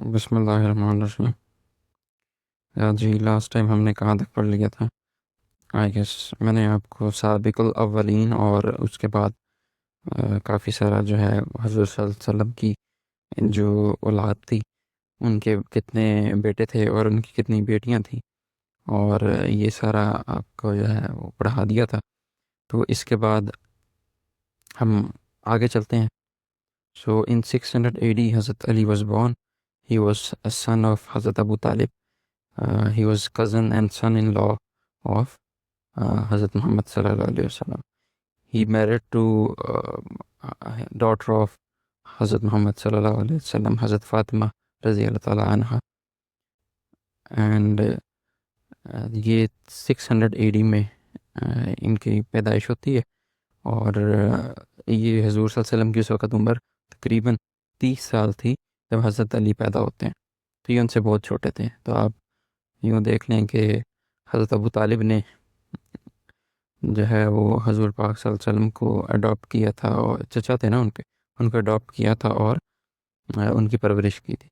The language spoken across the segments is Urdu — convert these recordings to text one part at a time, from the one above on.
بسم اللہ الرحمن الرحیم۔ جی لاسٹ ٹائم ہم نے کہاں تک پڑھ لیا تھا؟ آئی گیس میں نے آپ کو سابق الاولین اور اس کے بعد کافی سارا جو ہے حضور صلی اللہ علیہ وسلم کی جو اولاد تھی ان کے کتنے بیٹے تھے اور ان کی کتنی بیٹیاں تھیں، اور یہ سارا آپ کو جو ہے وہ پڑھا دیا تھا۔ تو اس کے بعد ہم آگے چلتے ہیں۔ سو ان 600 AD Hazrat Ali was born. He was a son of Hazrat Abu Talib. He was cousin and son-in-law of Hazrat Muhammad sallallahu alaihi wasallam. He married to daughter of Hazrat Muhammad sallallahu alaihi wasallam, Hazrat Fatima radiyallahu ta'ala anha. And یہ 600 AD میں ان کی پیدائش ہوتی ہے، اور یہ حضور صلی اللہ علیہ وسلم کی اس وقت عمر تقریباً 30 سال تھی جب حضرت علی پیدا ہوتے ہیں، تو یہ ان سے بہت چھوٹے تھے۔ تو آپ یوں دیکھ لیں کہ حضرت ابو طالب نے جو ہے وہ حضور پاک صلی اللہ علیہ وسلم کو اڈاپٹ کیا تھا، اور چچا تھے نا ان کو اڈاپٹ کیا تھا اور ان کی پرورش کی تھی۔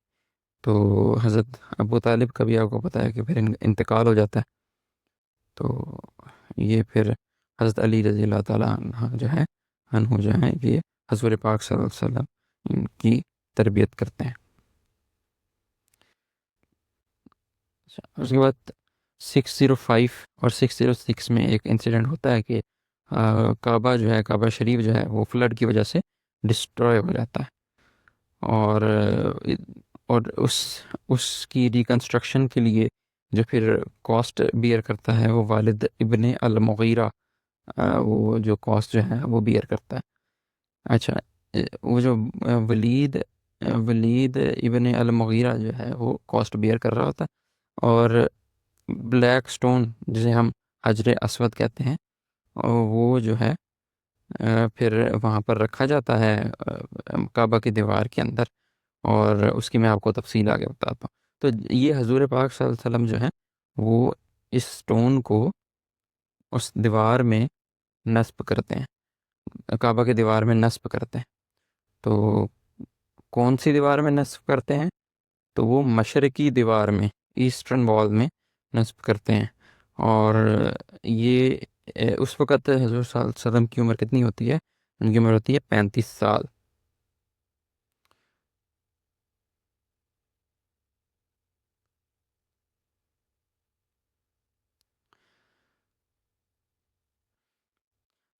تو حضرت ابو طالب کا بھی آپ کو پتہ ہے کہ پھر انتقال ہو جاتا ہے، تو یہ پھر حضرت علی رضی اللہ تعالیٰ عنہ جو ہے یہ حضور پاک صلی اللہ علیہ وسلم ان کی تربیت کرتے ہیں۔ اس کے بعد 605 اور 606 میں ایک انسیڈنٹ ہوتا ہے کہ کعبہ جو ہے، کعبہ شریف جو ہے وہ فلڈ کی وجہ سے ڈسٹروائے ہو جاتا ہے، اور اس کی ریکنسٹرکشن کے لیے جو پھر کاسٹ بیئر کرتا ہے وہ والد ابن المغیرہ، وہ جو کاسٹ جو ہے وہ بیئر کرتا ہے۔ اچھا، وہ جو ولید ابن المغیرہ جو ہے وہ کاسٹ بیئر کر رہا ہوتا ہے، اور بلیک سٹون جسے ہم حجر اسود کہتے ہیں وہ جو ہے پھر وہاں پر رکھا جاتا ہے کعبہ کی دیوار کے اندر، اور اس کی میں آپ کو تفصیل آگے بتاتا ہوں۔ تو یہ حضور پاک صلی اللہ علیہ وسلم جو ہے وہ اس سٹون کو اس دیوار میں نصب کرتے ہیں، کعبہ کی دیوار میں نصب کرتے ہیں۔ تو کون سی دیوار میں نصب کرتے ہیں؟ تو وہ مشرقی دیوار میں، ایسٹرن وال میں نصب کرتے ہیں، اور یہ اس وقت حضور صلی اللہ علیہ وسلم کی عمر کتنی ہوتی ہے؟ ان کی عمر ہوتی ہے 35 سال۔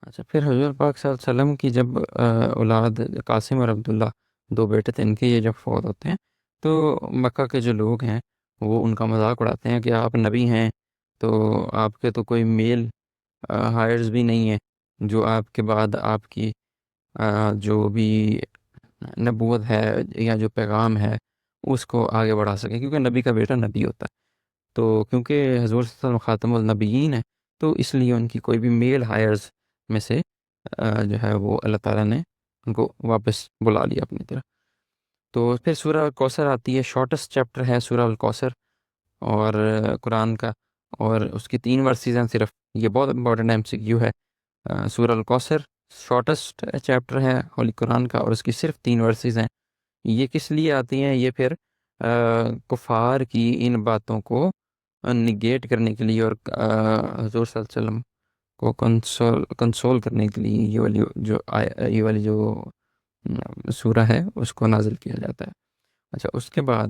اچھا، پھر حضور پاک صلی اللہ علیہ وسلم کی جب اولاد قاسم اور عبداللہ دو بیٹے تھے ان کے، یہ جب فوت ہوتے ہیں تو مکہ کے جو لوگ ہیں وہ ان کا مذاق اڑاتے ہیں کہ آپ نبی ہیں تو آپ کے تو کوئی میل ہائرز بھی نہیں ہیں جو آپ کے بعد آپ کی جو بھی نبوت ہے یا جو پیغام ہے اس کو آگے بڑھا سکے، کیونکہ نبی کا بیٹا نبی ہوتا ہے۔ تو کیونکہ حضور صلی اللہ علیہ وسلم خاتم النبیین ہے، تو اس لیے ان کی کوئی بھی میل ہائرز میں سے جو ہے وہ اللہ تعالیٰ نے ان کو واپس بلا لیا اپنی طرف۔ تو پھر سورہ الکوثر آتی ہے، شارٹسٹ چیپٹر ہے سورہ الکوثر اور قرآن کا، اور اس کی 3 ورسز ہیں صرف۔ یہ بہت امپورٹنٹ MCQ ہے۔ سورہ الکوثر شارٹسٹ چیپٹر ہے ہولی قرآن کا، اور اس کی صرف 3 ورسز ہیں۔ یہ کس لیے آتی ہیں؟ یہ پھر کفار کی ان باتوں کو نگیٹ کرنے کے لیے اور حضور صلی اللہ علیہ وسلم کو کنسول کرنے کے لیے یہ والی جو سورہ ہے اس کو نازل کیا جاتا ہے۔ اچھا، اس کے بعد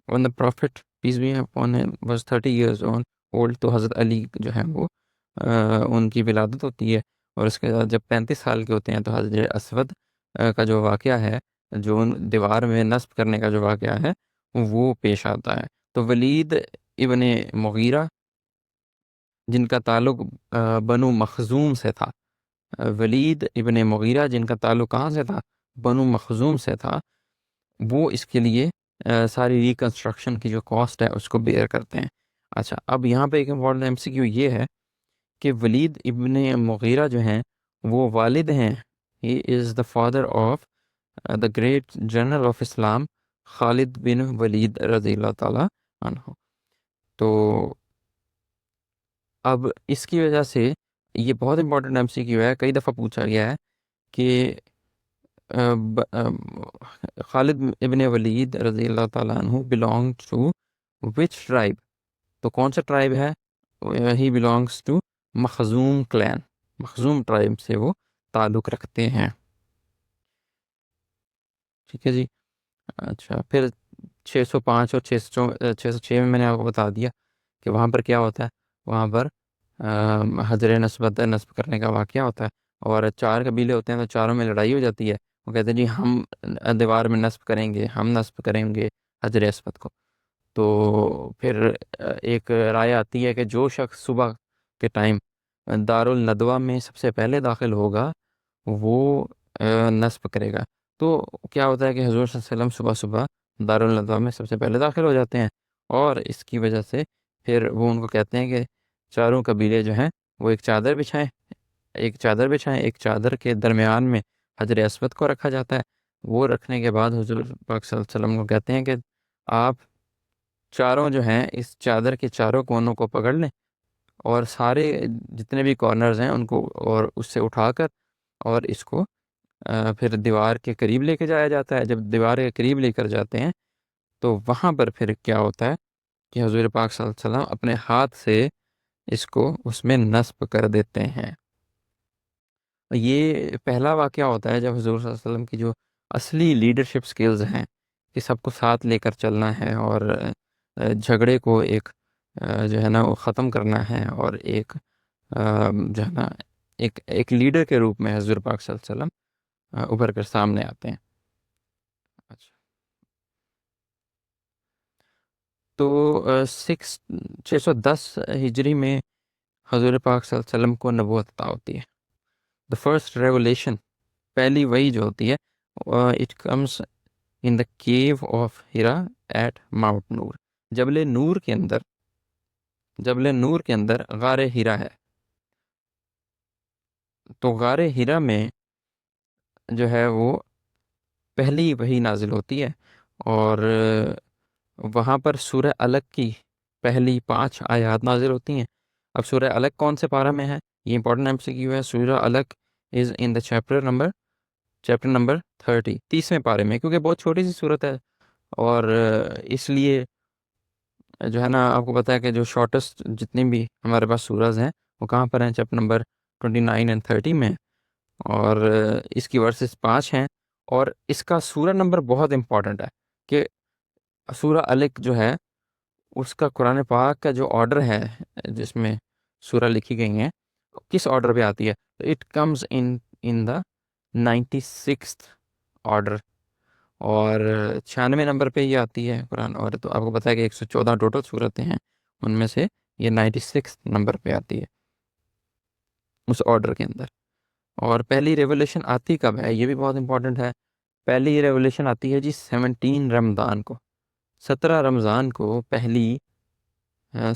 when the prophet peace be upon him was 30 years old، تو حضرت علی جو ہے وہ ان کی ولادت ہوتی ہے، اور اس کے بعد جب 35 سال کے ہوتے ہیں تو حضرت اسود کا جو واقعہ ہے، جو ان دیوار میں نصب کرنے کا جو واقعہ ہے وہ پیش آتا ہے۔ تو ولید ابن مغیرہ جن کا تعلق بنو مخزوم سے تھا، ولید ابن مغیرہ جن کا تعلق کہاں سے تھا؟ بنو مخزوم سے تھا، وہ اس کے لیے ساری ریکنسٹرکشن کی جو کاسٹ ہے اس کو بیئر کرتے ہیں۔ اچھا، اب یہاں پہ ایک امپورٹنٹ MCQ یہ ہے کہ ولید ابن مغیرہ جو ہیں وہ والد ہیں، he is the father of the great general of Islam Khalid bin Walid رضی اللہ تعالیٰ عنہ۔ تو اب اس کی وجہ سے یہ بہت امپورٹنٹ MCQ ہے، کئی دفعہ پوچھا گیا ہے کہ خالد ابن ولید رضی اللہ تعالیٰ عنہ belong to which tribe؟ تو کون سا ٹرائب ہے؟ ہی belongs to مخزوم کلین، مخزوم ٹرائب سے وہ تعلق رکھتے ہیں، ٹھیک ہے جی۔ اچھا پھر 605 اور 606 میں نے آپ کو بتا دیا کہ وہاں پر کیا ہوتا ہے، وہاں پر حجر نصب کرنے کا واقعہ ہوتا ہے، اور 4 قبیلے ہوتے ہیں تو چاروں میں لڑائی ہو جاتی ہے، وہ کہتے ہیں جی ہم دیوار میں نصب کریں گے، ہم نصب کریں گے حجر اسود کو۔ تو پھر ایک رائے آتی ہے کہ جو شخص صبح کے ٹائم دارالندوہ میں سب سے پہلے داخل ہوگا وہ نصب کرے گا۔ تو کیا ہوتا ہے کہ حضور صلی اللہ علیہ وسلم صبح صبح دارالندوہ میں سب سے پہلے داخل ہو جاتے ہیں، اور اس کی وجہ سے پھر وہ ان کو کہتے ہیں کہ چاروں قبیلے جو ہیں وہ ایک چادر بچھائیں، ایک چادر کے درمیان میں حجر اسود کو رکھا جاتا ہے۔ وہ رکھنے کے بعد حضور پاک صلی اللہ علیہ وسلم کو کہتے ہیں کہ آپ چاروں جو ہیں اس چادر کے چاروں کونوں کو پکڑ لیں، اور سارے جتنے بھی کارنرز ہیں ان کو اور اس سے اٹھا کر اور اس کو پھر دیوار کے قریب لے کے جایا جاتا ہے۔ جب دیوار کے قریب لے کر جاتے ہیں تو وہاں پر پھر کیا ہوتا ہے کہ حضور پاک صلی اللہ علیہ وسلم اپنے ہاتھ سے اس کو اس میں نصب کر دیتے ہیں۔ یہ پہلا واقعہ ہوتا ہے جب حضور صلی اللہ علیہ وسلم کی جو اصلی لیڈرشپ سکلز ہیں کہ سب کو ساتھ لے کر چلنا ہے، اور جھگڑے کو ایک جو ہے نا وہ ختم کرنا ہے، اور ایک جو ہے نا ایک لیڈر کے روپ میں حضور پاک صلی اللہ علیہ وسلم ابھر کر سامنے آتے ہیں۔ اچھا تو 610 ہجری میں حضور پاک صلی اللہ علیہ وسلم کو نبوت عطا ہوتی ہے۔ دا فرسٹ ریولیشن، پہلی وحی جو ہوتی ہے، it comes in the cave of Hira at Mount Noor, جبل نور کے اندر غار ہیرا ہے۔ تو غار ہیرا میں جو ہے وہ پہلی وحی نازل ہوتی ہے، اور وہاں پر سورہ علق کی پہلی 5 آیات نازل ہوتی ہیں۔ اب سورہ علق کون سے پارہ میں ہے؟ یہ امپورٹنٹ ایم سی کیو ہے۔ سورہ علق از ان دا چیپٹر نمبر 30، 30ویں پارے میں، کیونکہ بہت چھوٹی سی صورت ہے، اور اس لیے جو ہے نا آپ کو پتا ہے کہ جو شارٹیسٹ جتنی بھی ہمارے پاس سورز ہیں وہ کہاں پر ہیں؟ چیپٹر نمبر 29 اینڈ 30 میں، اور اس کی ورسز 5 ہیں، اور اس کا سورہ نمبر بہت امپورٹنٹ ہے کہ سورہ علق جو ہے اس کا قرآن پاک کا جو آرڈر ہے جس میں سورہ لکھی گئی ہیں کس آرڈر پہ آتی ہے؟ It comes in the 96th order, اور 96 نمبر پہ یہ آتی ہے قرآن، اور تو آپ کو پتا ہے کہ 114 ٹوٹل صورتیں ہیں، ان میں سے یہ 96 نمبر پہ آتی ہے اس آرڈر کے اندر۔ اور پہلی ریولیشن آتی کب ہے؟ یہ بھی بہت امپورٹنٹ ہے۔ پہلی ریولیشن آتی ہے جی 17 رمضان کو، 17 رمضان کو پہلی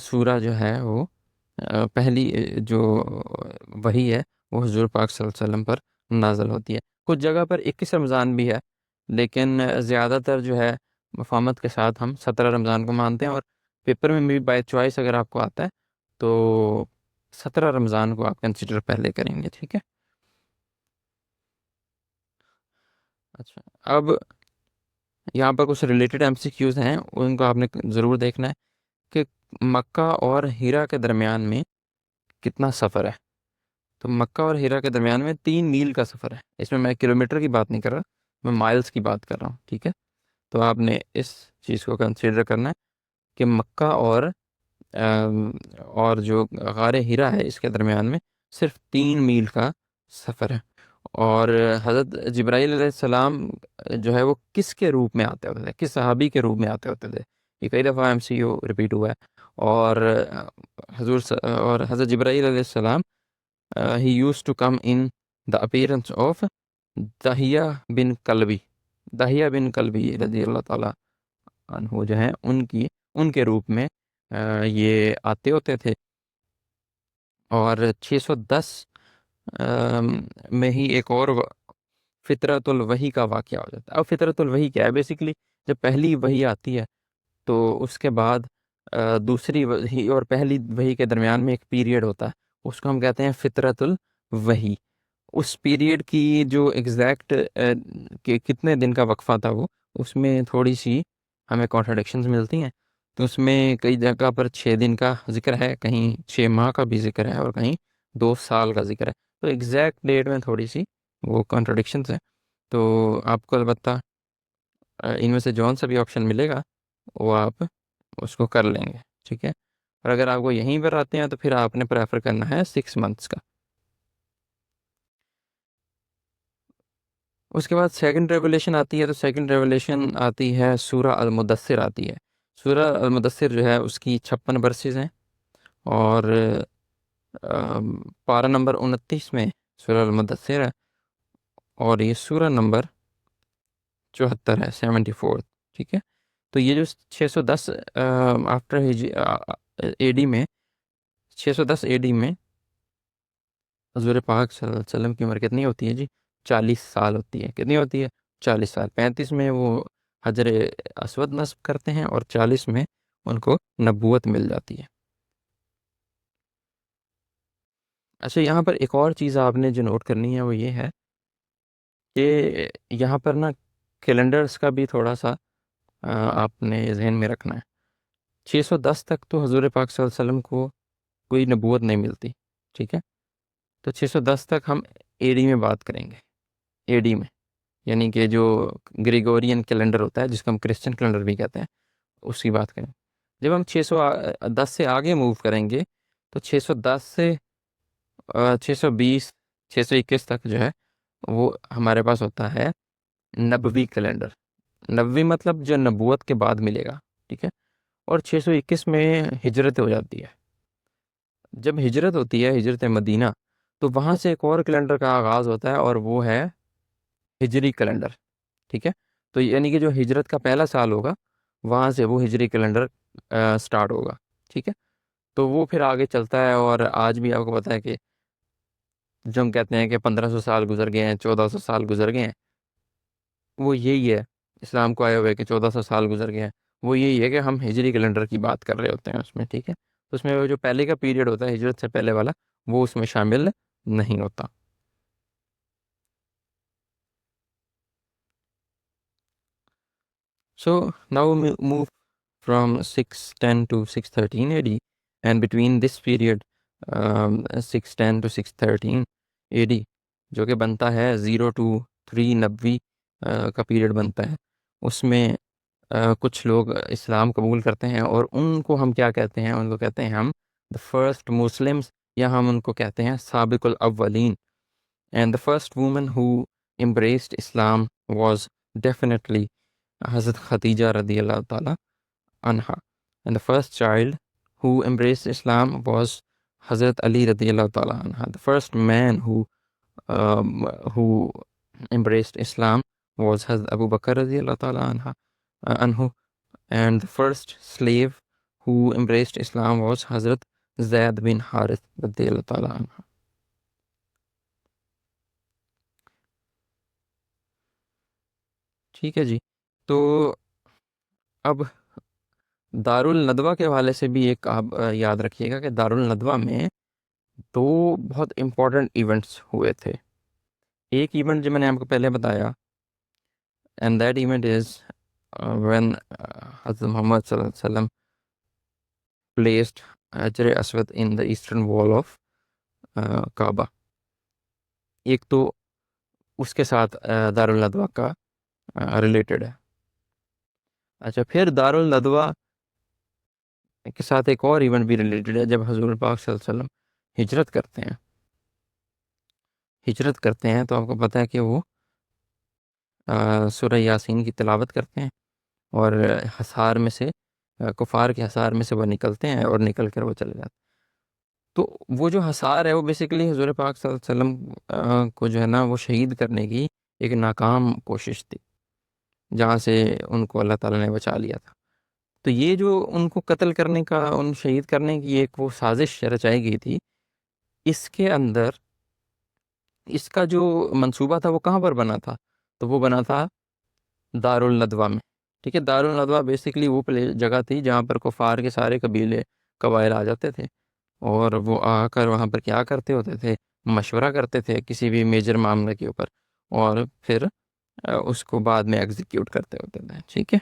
سورہ جو ہے وہ پہلی جو وحی ہے وہ حضور پاک صلی اللہ علیہ وسلم پر نازل ہوتی ہے۔ کچھ جگہ پر 21 رمضان بھی ہے، لیکن زیادہ تر جو ہے مفاہمت کے ساتھ ہم 17 رمضان کو مانتے ہیں، اور پیپر میں بھی بائی چوائس اگر آپ کو آتا ہے تو 17 رمضان کو آپ کنسیڈر پہلے کریں گے، ٹھیک ہے۔ اچھا اب یہاں پر کچھ ریلیٹڈ ایم سی کیوز ہیں، ان کو آپ نے ضرور دیکھنا ہے کہ مکہ اور ہیرا کے درمیان میں کتنا سفر ہے۔ تو مکہ اور ہیرا کے درمیان میں 3 میل کا سفر ہے۔ اس میں کلومیٹر کی بات نہیں کر رہا، میں مائلز کی بات کر رہا ہوں، ٹھیک ہے۔ تو آپ نے اس چیز کو کنسیڈر کرنا ہے کہ مکہ اور جو غار ہیرا ہے اس کے درمیان میں صرف 3 میل کا سفر ہے۔ اور حضرت جبرائیل علیہ السلام جو ہے وہ کس کے روپ میں آتے ہوتے تھے؟ کس صحابی کے روپ میں آتے ہوتے تھے؟ یہ کئی دفعہ ایم سی یو ریپیٹ ہوا ہے، اور اور حضرت جبرائیل علیہ السلام he used to come in the appearance of دہیہ بن کلبی رضی اللہ تعالیٰ عنہ جو ہیں ان کے روپ میں یہ آتے ہوتے تھے۔ اور 610 میں ہی ایک اور فطرت الوحی کا واقعہ ہو جاتا ہے۔ اب فطرت الوحی کیا ہے؟ بیسیکلی جب پہلی وحی آتی ہے تو اس کے بعد دوسری وحی اور پہلی وحی کے درمیان میں ایک پیریڈ ہوتا ہے، اس کو ہم کہتے ہیں فطرت الوحی۔ اس پیریڈ کی جو ایگزیکٹ کہ کتنے دن کا وقفہ تھا وہ، اس میں تھوڑی سی ہمیں کانٹراڈکشنز ملتی ہیں. تو اس میں کئی جگہ پر 6 دن کا ذکر ہے، کہیں 6 ماہ کا بھی ذکر ہے، اور کہیں 2 سال کا ذکر ہے. تو ایگزیکٹ ڈیٹ میں تھوڑی سی وہ کانٹراڈکشنز ہیں. تو آپ کو البتہ ان میں سے جون سا بھی آپشن ملے گا وہ آپ اس کو کر لیں گے، ٹھیک ہے. اور اگر آپ کو یہیں پر آتے ہیں تو پھر آپ نے پریفر کرنا ہے 6 منتھس کا. اس کے بعد سیکنڈ ریولیشن آتی ہے. تو سیکنڈ ریولیشن آتی ہے سورہ المدثر آتی ہے. سورہ المدثر جو ہے اس کی 56 ورسز ہیں، اور پارہ نمبر 29 میں سورہ المدثر ہے، اور یہ سورہ نمبر 74 ہے، 74. ٹھیک ہے. تو یہ جو 610 آفٹر اے ڈی میں، 610 اے ڈی میں حضور پاک صلی اللہ علیہ وسلم کی عمر کتنی ہوتی ہے جی؟ 40 سال ہوتی ہے. کتنی ہوتی ہے؟ 40 سال. 35 میں وہ حجر اسود نصب کرتے ہیں، اور 40 میں ان کو نبوت مل جاتی ہے. اچھا، یہاں پر ایک اور چیز آپ نے جو نوٹ کرنی ہے وہ یہ ہے کہ یہاں پر نا کیلنڈرز کا بھی تھوڑا سا آپ نے ذہن میں رکھنا ہے. 610 تک تو حضور پاک صلی اللہ علیہ وسلم کو کوئی نبوت نہیں ملتی، ٹھیک ہے. تو 610 تک ہم اے ڈی میں بات کریں گے. اے ڈی میں یعنی کہ جو گریگورین کیلنڈر ہوتا ہے، جس کو ہم کرسچن کیلنڈر بھی کہتے ہیں، اس کی بات کریں. جب ہم 610 سے آگے موو کریں گے تو 610 سے 620 621 تک جو ہے وہ ہمارے پاس ہوتا ہے نبوی کیلنڈر. نبوی مطلب جو نبوت کے بعد ملے گا، ٹھیک ہے. اور 621 میں ہجرت ہو جاتی ہے. جب ہجرت ہوتی ہے، ہجرت مدینہ، تو وہاں سے ایک اور کیلنڈر کا آغاز ہوتا ہے، اور وہ ہے ہجری کیلنڈر. ٹھیک ہے. تو یعنی کہ جو ہجرت کا پہلا سال ہوگا وہاں سے وہ ہجری کیلنڈر سٹارٹ ہوگا. ٹھیک ہے. تو وہ پھر آگے چلتا ہے، اور آج بھی آپ کو پتہ ہے کہ جو ہم کہتے ہیں کہ 1500 سال گزر گئے ہیں، 1400 سال گزر گئے ہیں، وہ یہی ہے. اسلام کو آئے ہوئے کہ 1400 سال گزر گئے ہیں، وہ یہی ہے کہ ہم ہجری کیلنڈر کی بات کر رہے ہوتے ہیں اس میں. ٹھیک ہے. تو اس میں وہ جو پہلے کا پیریڈ ہوتا ہے ہجرت سے پہلے والا، وہ اس میں شامل نہیں ہوتا. So now we move from 610 to 613 AD, and between this period 610 to 613 AD جو کہ بنتا ہے 0 to 3 نبوی کا پیریڈ بنتا ہے. اس میں کچھ لوگ اسلام قبول کرتے ہیں، اور ان کو ہم کیا کہتے ہیں؟ ان کو کہتے ہیں ہم the first Muslims، یا ہم ان کو کہتے ہیں سابق الاولین. And the first woman who embraced Islam was definitely حضرت خدیجہ رضی اللہ تعالیٰ عنہا. And the first child who embraced Islam was حضرت علی رضی اللہ تعالیٰ عنہ. The first man who embraced Islam was حضرت ابو بکر رضی اللہ تعالیٰ عنہ. And the first slave who embraced Islam was حضرت زید بن حارث رضی اللہ تعالیٰ عنہ. ٹھیک ہے جی. تو اب دارالندوہ کے حوالے سے بھی ایک آپ یاد رکھیے گا کہ دارالندوہ میں 2 بہت امپورٹنٹ ایونٹس ہوئے تھے. ایک ایونٹ جو میں نے آپ کو پہلے بتایا، and that event is when حضرت محمد صلی اللہ علیہ وسلم پلیسڈ حجر اسود ان دا ایسٹرن وال آف کعبہ. ایک تو اس کے ساتھ دارالندوہ کا ریلیٹڈ ہے. اچھا، پھر دارالندوہ کے ساتھ ایک اور ایونٹ بھی ریلیٹڈ ہے. جب حضور پاک صلی اللہ علیہ وسلم ہجرت کرتے ہیں تو آپ کو پتہ ہے کہ وہ سورہ یاسین کی تلاوت کرتے ہیں، اور حصار میں سے کفار کے حصار میں سے وہ نکلتے ہیں، اور نکل کر وہ چلے جاتے ہیں. تو وہ جو حصار ہے وہ بیسیکلی حضور پاک صلی اللہ علیہ وسلم کو جو ہے نا وہ شہید کرنے کی ایک ناکام کوشش تھی، جہاں سے ان کو اللہ تعالیٰ نے بچا لیا تھا. تو یہ جو ان کو قتل کرنے کا، ان شہید کرنے کی ایک وہ سازش رچائی گئی تھی، اس کے اندر اس کا جو منصوبہ تھا وہ کہاں پر بنا تھا؟ تو وہ بنا تھا دارالندوہ میں. ٹھیک ہے. دارالندوہ بیسیکلی وہ جگہ تھی جہاں پر کفار کے سارے قبیلے قبائل آ جاتے تھے، اور وہ آ کر وہاں پر کیا کرتے ہوتے تھے؟ مشورہ کرتے تھے کسی بھی میجر معاملے کے اوپر، اور پھر اس کو بعد میں ایگزیکیوٹ کرتے ہوتے تھے. ٹھیک ہے.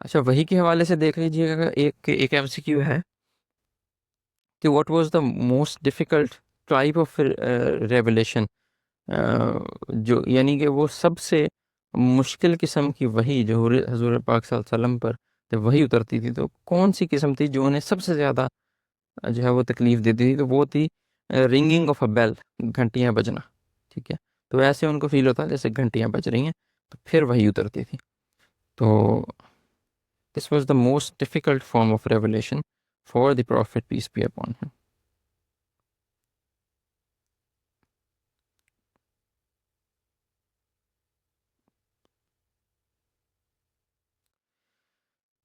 اچھا، وہی کے حوالے سے دیکھ لیجیے گا، ایک ایم سی کیو ہے کہ what was the most difficult type of revelation, جو یعنی کہ وہ سب سے مشکل قسم کی وہی جو حضور پاک صلی اللہ علیہ وسلم پر جب وہی اترتی تھی، تو کون سی قسم تھی جو انہیں سب سے زیادہ جو ہے وہ تکلیف دیتی تھی؟ تو وہ تھی رنگنگ آف اے بیل، گھنٹیاں بجنا. ٹھیک ہے. تو ایسے ان کو فیل ہوتا جیسے گھنٹیاں بج رہی ہیں، تو پھر وہی اترتی تھی. تو this was the most difficult form of revelation for the prophet peace be upon him.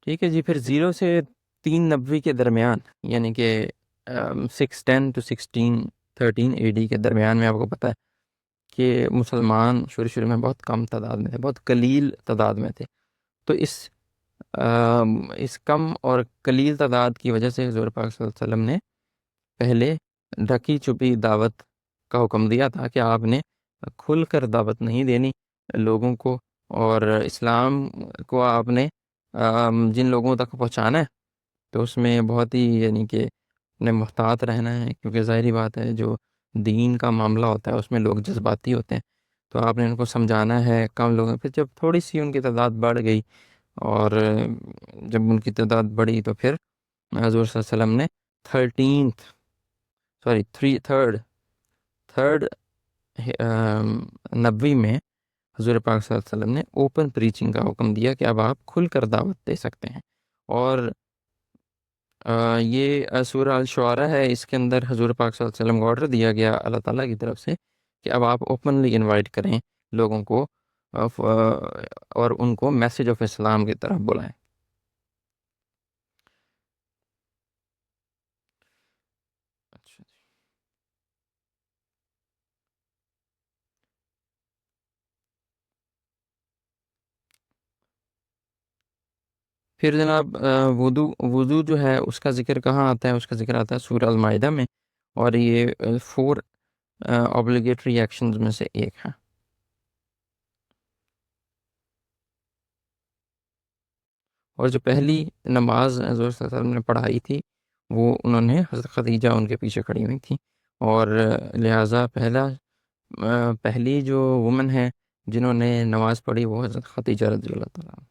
ٹھیک ہے جی. پھر 0 سے 390 کے درمیان، یعنی کہ 610 to 1613 AD کے درمیان میں، آپ کو پتہ ہے کہ مسلمان شروع میں بہت کم تعداد میں تھے، بہت قلیل تعداد میں تھے. تو اس کم اور قلیل تعداد کی وجہ سے حضور پاک صلی اللہ علیہ وسلم نے پہلے ڈھکی چھپی دعوت کا حکم دیا تھا کہ آپ نے کھل کر دعوت نہیں دینی لوگوں کو، اور اسلام کو آپ نے جن لوگوں تک پہنچانا ہے تو اس میں بہت ہی یعنی کہ نے محتاط رہنا ہے، کیونکہ ظاہری بات ہے جو دین کا معاملہ ہوتا ہے اس میں لوگ جذباتی ہوتے ہیں. تو آپ نے ان کو سمجھانا ہے کم لوگوں. پھر جب تھوڑی سی ان کی تعداد بڑھ گئی، اور جب ان کی تعداد بڑھی، تو پھر حضور صلی اللہ علیہ وسلم نے تھرڈ نبوی میں حضور پاک صلی اللہ علیہ وسلم نے اوپن پریچنگ کا حکم دیا کہ اب آپ کھل کر دعوت دے سکتے ہیں. اور یہ سورہ الشعراء ہے، اس کے اندر حضور پاک صلی اللہ علیہ وسلم کو آرڈر دیا گیا اللہ تعالیٰ کی طرف سے کہ اب آپ اوپنلی انوائٹ کریں لوگوں کو، اور ان کو میسج آف اسلام کی طرف بلائیں. اچھا. پھر جناب وضو جو ہے اس کا ذکر کہاں آتا ہے؟ اس کا ذکر آتا ہے سورہ المائدہ میں، اور یہ 4 obligatory ایکشنز میں سے ایک ہے. اور جو پہلی نماز حضور صلی اللہ علیہ وسلم نے پڑھائی تھی، وہ انہوں نے حضرت خدیجہ ان کے پیچھے کھڑی ہوئی تھی، اور لہٰذا پہلی جو وومن ہے جنہوں نے نماز پڑھی وہ حضرت خدیجہ رضی اللہ تعالیٰ عنہ.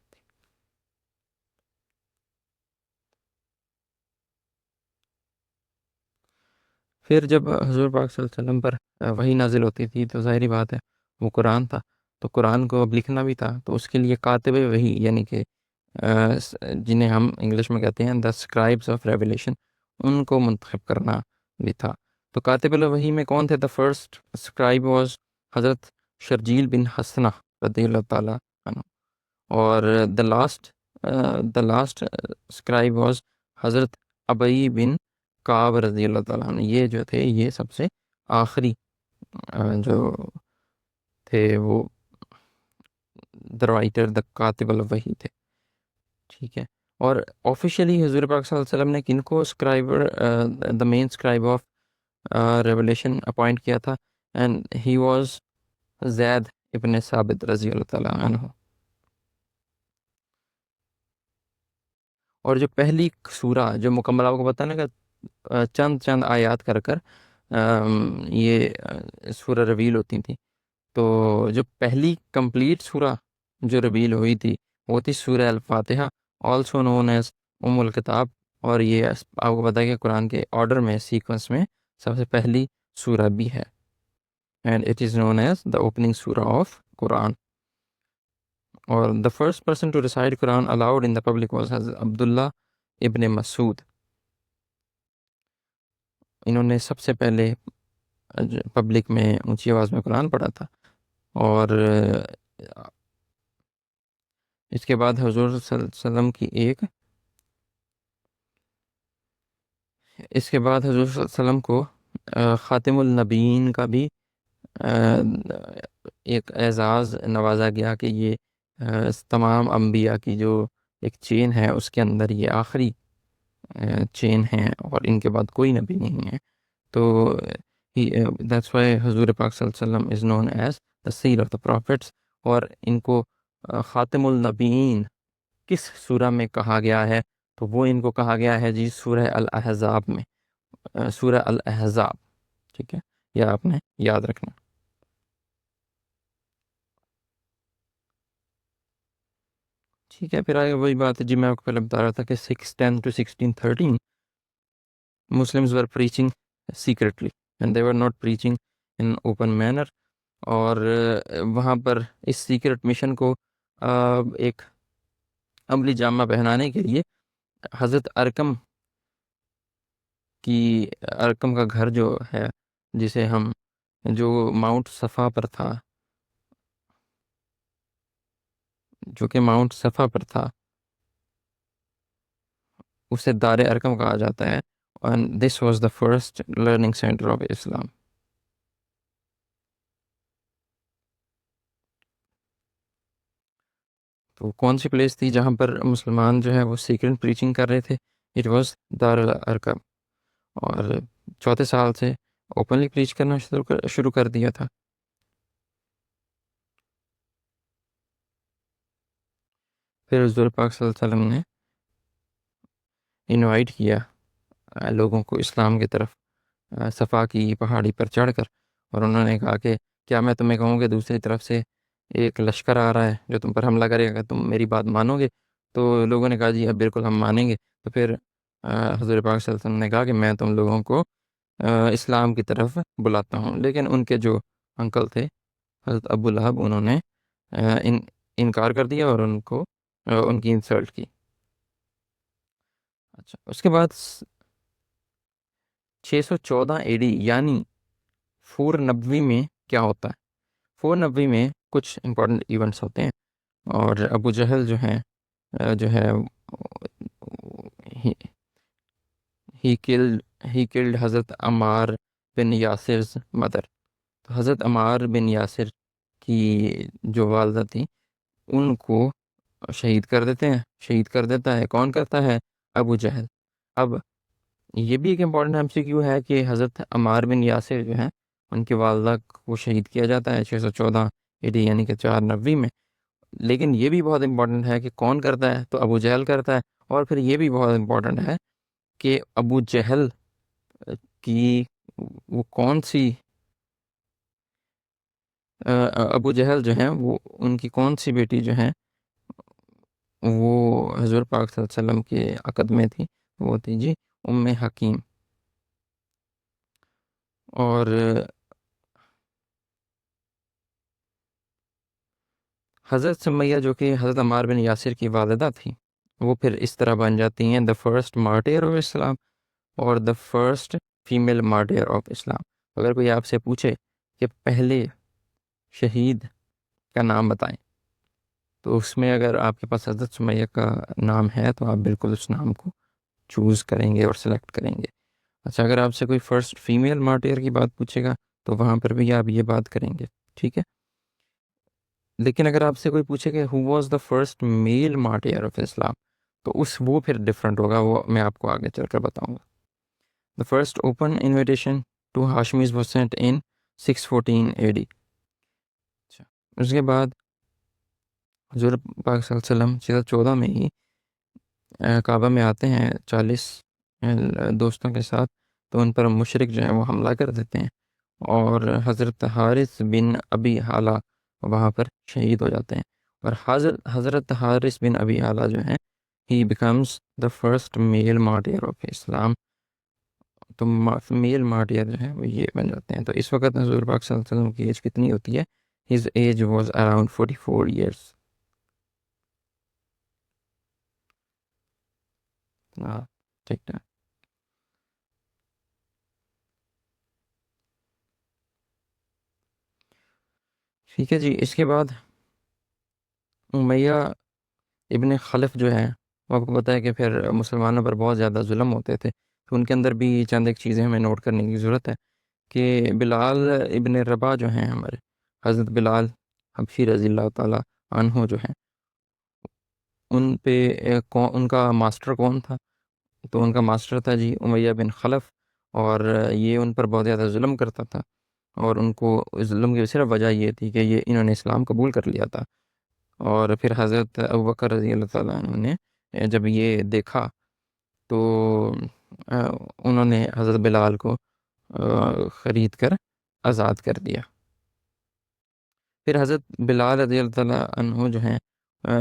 پھر جب حضور پاک صلی اللہ علیہ وسلم پر وحی نازل ہوتی تھی تو ظاہری بات ہے وہ قرآن تھا، تو قرآن کو اب لکھنا بھی تھا، تو اس کے لیے کاتب وحی یعنی کہ جنہیں ہم انگلش میں کہتے ہیں دا اسکرائبس آف ریولیشن، ان کو منتخب کرنا بھی تھا. تو کاتب الوحی میں کون تھے؟ دا فرسٹ اسکرائب واز حضرت شرجیل بن حسنہ رضی اللہ تعالیٰ عنہ، اور دا لاسٹ اسکرائب واز حضرت ابئی بن کعب رضی اللہ تعالیٰ عنہ. یہ جو تھے یہ سب سے آخری جو تھے وہ دا رائٹر، دا کاتب الوحی تھے. ٹھیک ہے. اور آفیشیلی حضور پاک صلی اللہ علیہ وسلم نے کن کو اسکرائبر، دا مین اسکرائب آف ریولیشن اپوائنٹ کیا تھا؟ اینڈ ہی واز زید ابن ثابت رضی اللہ تعالیٰ عنہ. اور جو پہلی سورہ جو مکمل، آپ کو بتانا کہ چند آیات کر یہ سورہ رویل ہوتی تھیں، تو جو پہلی کمپلیٹ سورہ جو رویل ہوئی تھی وہ تھی سورہ الفاتحہ، آلسو نون ایز ام الکتاب. اور یہ آپ کو پتہ ہے کہ قرآن کے آرڈر میں، سیکوینس میں سب سے پہلی سورہ بھی ہے، and it is known as the opening سورہ آف قرآن. اور the first person to recite Quran aloud in the public was حضرت عبداللہ ابن مسعود. انہوں نے سب سے پہلے پبلک میں اونچی آواز میں قرآن پڑھا تھا. اور اس کے بعد حضور صلی اللہ علیہ وسلم کی اس کے بعد حضور صلی اللہ علیہ وسلم کو خاتم النبیین کا بھی ایک اعزاز نوازا گیا کہ یہ تمام انبیاء کی جو ایک چین ہے، اس کے اندر یہ آخری چین ہے اور ان کے بعد کوئی نبی نہیں ہے. تو دیٹس وائی حضور پاک صلی اللہ علیہ وسلم is known as the seal of the prophets. اور ان کو خاتم النبیین کس سورہ میں کہا گیا ہے؟ تو وہ ان کو کہا گیا ہے جی سورہ الاحزاب میں، سورہ الاحزاب. ٹھیک ہے، یہ آپ نے یاد رکھنا. ٹھیک ہے، پھر آگے وہی بات ہے جی، میں آپ کو پہلے بتا رہا تھا کہ 610 to 1613 Muslims were preaching secretly and they were not preaching in open manner. اور وہاں پر اس سیکرٹ مشن کو ایک عملی جامہ پہنانے کے لیے حضرت ارکم کا گھر جو ہے، جسے ہم جو ماؤنٹ صفا پر تھا، جو کہ ماؤنٹ صفا پر تھا، اسے دار ارکم کہا جاتا ہے. and this was the first learning center of Islam. تو کون سی پلیس تھی جہاں پر مسلمان جو ہے وہ سیکرٹ پریچنگ کر رہے تھے؟ اٹ واز دار الارقم. اور چوتھے سال سے اوپنلی پریچ کرنا شروع کر دیا تھا. پھر حضور پاک صلی اللہ علیہ وسلم نے انوائٹ کیا لوگوں کو اسلام کی طرف صفا کی پہاڑی پر چڑھ کر، اور انہوں نے کہا کہ کیا میں تمہیں کہوں کہ دوسری طرف سے ایک لشکر آ رہا ہے جو تم پر حملہ کرے گا، تم میری بات مانو گے؟ تو لوگوں نے کہا جی اب بالکل ہم مانیں گے. تو پھر حضور پاک صلی اللہ علیہ وسلم نے کہا کہ میں تم لوگوں کو اسلام کی طرف بلاتا ہوں. لیکن ان کے جو انکل تھے حضرت ابو لہب، انہوں نے انکار کر دیا اور ان کو ان کی انسلٹ کی. اچھا، اس کے بعد 614 اے ڈی یعنی 490 میں کیا ہوتا ہے؟ 490 میں کچھ امپورٹنٹ ایونٹس ہوتے ہیں، اور ابو جہل جو ہے ہی کلڈ حضرت عمار بن یاسر's مدر. تو حضرت عمار بن یاسر کی جو والدہ تھی ان کو شہید کر دیتا ہے. کون کرتا ہے؟ ابو جہل. اب یہ بھی ایک امپورٹنٹ ایم سی کیو ہے کہ حضرت عمار بن یاسر جو ہیں ان کی والدہ کو شہید کیا جاتا ہے 614 ایڈی یعنی کہ 490 میں. لیکن یہ بھی بہت امپورٹنٹ ہے کہ کون کرتا ہے؟ تو ابو جہل کرتا ہے. اور پھر یہ بھی بہت امپورٹنٹ ہے کہ ابو جہل کی وہ کون سی ابو جہل جو ہیں وہ ان کی کون سی بیٹی جو ہیں وہ حضور پاک صلی اللہ علیہ وسلم کے عقد میں تھی؟ وہ تھی جی ام حکیم. اور حضرت سمیہ جو کہ حضرت عمار بن یاسر کی والدہ تھی، وہ پھر اس طرح بن جاتی ہیں دا فرسٹ مارٹیر آف اسلام اور دا فرسٹ فیمیل مارٹیر آف اسلام. اگر کوئی آپ سے پوچھے کہ پہلے شہید کا نام بتائیں، تو اس میں اگر آپ کے پاس حضرت سمیہ کا نام ہے تو آپ بالکل اس نام کو چوز کریں گے اور سلیکٹ کریں گے. اچھا، اگر آپ سے کوئی فرسٹ فیمیل مارٹیر کی بات پوچھے گا تو وہاں پر بھی آپ یہ بات کریں گے. ٹھیک ہے، لیکن اگر آپ سے کوئی پوچھے کہ who was the first male martyr of Islam, تو وہ پھر ڈفرینٹ ہوگا، وہ میں آپ کو آگے چل کر بتاؤں گا. The first open invitation to Hashemis was sent in 614 A D. اچھا، اس کے بعد حضور پاک صلی اللہ علیہ وسلم 614 میں ہی کعبہ میں آتے ہیں 40 دوستوں کے ساتھ. تو ان پر مشرک جو ہیں وہ حملہ کر دیتے ہیں، اور حضرت حارث بن ابی حالہ وہاں پر شہید ہو جاتے ہیں. اور حضرت حارث بن ابی حالہ جو ہیں he becomes the first male martyr of Islam. تو میل مارٹیر جو ہیں وہ یہ بن جاتے ہیں. تو اس وقت حضور پاک صلی اللہ علیہ وسلم کی ایج کتنی ہوتی ہے؟ His age was around 44 years. ٹھیک ہے. ٹھیک ہے جی، اس کے بعد امیہ ابن خلف جو ہے، وہ آپ کو پتہ ہے کہ پھر مسلمانوں پر بہت زیادہ ظلم ہوتے تھے. تو ان کے اندر بھی چند ایک چیزیں ہمیں نوٹ کرنے کی ضرورت ہے کہ بلال ابن ربا جو ہیں ہمارے، حضرت بلال حبشی رضی اللہ تعالیٰ عنہ جو ہیں، ان پہ ان کا ماسٹر کون تھا؟ تو ان کا ماسٹر تھا جی امیہ بن خلف، اور یہ ان پر بہت زیادہ ظلم کرتا تھا، اور ان کو ظلم کی صرف وجہ یہ تھی کہ یہ انہوں نے اسلام قبول کر لیا تھا۔ اور پھر حضرت ابوبکر رضی اللہ تعالیٰ عنہ نے جب یہ دیکھا تو انہوں نے حضرت بلال کو خرید کر آزاد کر دیا۔ پھر حضرت بلال رضی اللہ تعالیٰ عنہ جو ہیں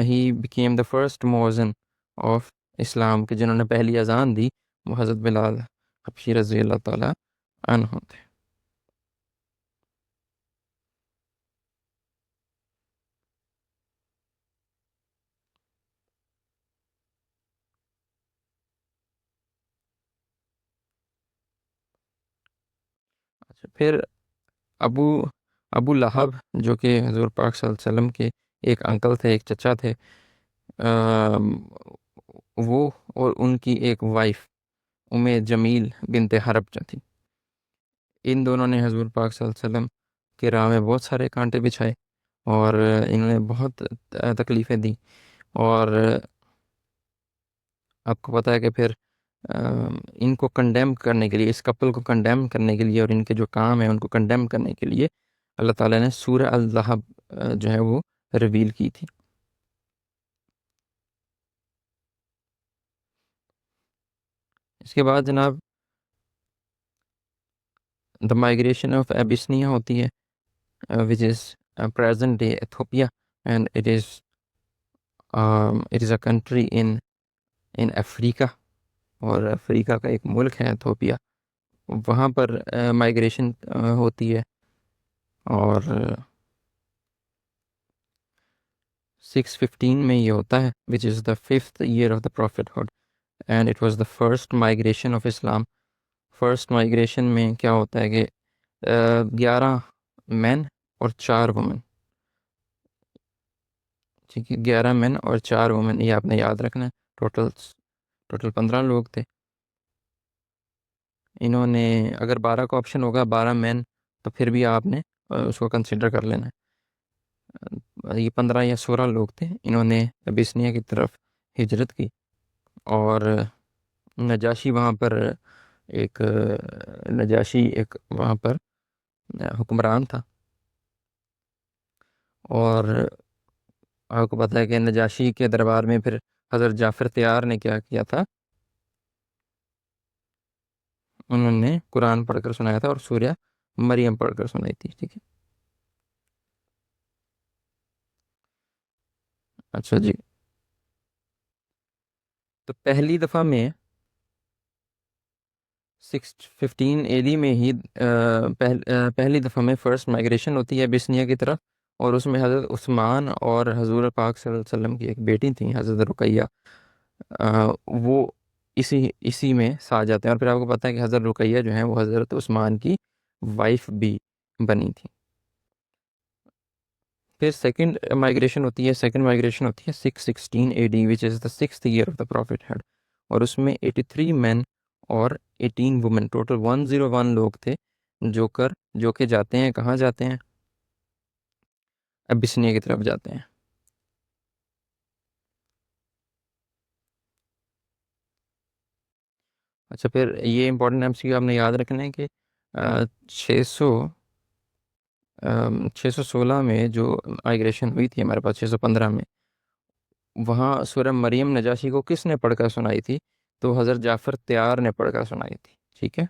ہی بیکیم دا فرسٹ مؤذن آف اسلام، کہ جنہوں نے پہلی اذان دی وہ حضرت بلال حبشی رضی اللہ تعالیٰ عنہ تھے۔ اچھا، پھر ابو ابو لہب جو کہ حضور پاک صلی اللہ علیہ وسلم کے ایک انکل تھے، ایک چچا تھے، وہ اور ان کی ایک وائف جمیل بنت حرب جو تھی، ان دونوں نے حضور پاک صلی اللہ علیہ وسلم کے راہ میں بہت سارے کانٹے بچھائے، اور انہوں نے بہت تکلیفیں دیں۔ اور آپ کو پتہ ہے کہ پھر ان کو کنڈیم کرنے کے لیے، اس کپل کو کنڈیم کرنے کے لیے اور ان کے جو کام ہیں ان کو کنڈیم کرنے کے لیے اللہ تعالیٰ نے سورہ الذہب جو ہے وہ ریویل کی تھی۔ اس کے بعد جناب دا مائگریشن آف ایبسنیا ہوتی ہے which is present day Ethiopia, and it is a country in Africa، اور افریقہ کا ایک ملک ہے ایتھوپیا، وہاں پر مائگریشن ہوتی ہے۔ اور 615 میں یہ ہوتا ہے which is the 5th year of the prophethood and it was the first migration of Islam۔ First migration میں کیا ہوتا ہے کہ 11 مین اور 4 وومن، ٹھیک ہے، 11 مین اور 4 وومن، یہ آپ نے یاد رکھنا ہے۔ ٹوٹل 15 لوگ تھے۔ انہوں نے اگر 12 کا آپشن ہوگا 12 مین تو پھر بھی آپ نے اس کو کنسیڈر کر لینا ہے۔ یہ 15 یا 16 لوگ تھے، انہوں نے ابسنیا کی طرف ہجرت کی، اور نجاشی وہاں پر ایک وہاں پر حکمران تھا، اور آپ کو پتہ ہے کہ نجاشی کے دربار میں پھر حضرت جعفر تیار نے کیا کیا تھا، انہوں نے قرآن پڑھ کر سنایا تھا اور سورہ مریم پڑھ کر سنائی تھی، ٹھیک ہے۔ اچھا جی، تو پہلی دفعہ میں 615 اے ڈی میں ہی پہلی دفعہ میں فرسٹ مائگریشن ہوتی ہے بسنیا کی طرف، اور اس میں حضرت عثمان اور حضور پاک صلی اللہ علیہ وسلم کی ایک بیٹی تھیں حضرت رقیہ، وہ اسی میں ساتھ جاتے ہیں، اور پھر آپ کو پتہ ہے کہ حضرت رقیہ جو ہیں وہ حضرت عثمان کی وائف بھی بنی تھی۔ پھر سیکنڈ مائگریشن ہوتی ہے 616 A D which is the 6th year of the prophethood, اور اس میں 83 مین اور 18 وومن، ٹوٹل 101 لوگ تھے جو کہ جاتے ہیں، کہاں جاتے ہیں؟ ابسنیا کی طرف جاتے ہیں۔ اچھا، پھر یہ امپورٹنٹ ایم سی کیو آپ نے یاد رکھنا ہے کہ 616 میں جو مائگریشن ہوئی تھی ہمارے پاس 615 میں، وہاں سورہ مریم نجاشی کو کس نے پڑھ کر سنائی تھی؟ تو حضرت جعفر تیار نے پڑھ کر سنائی تھی، ٹھیک ہے۔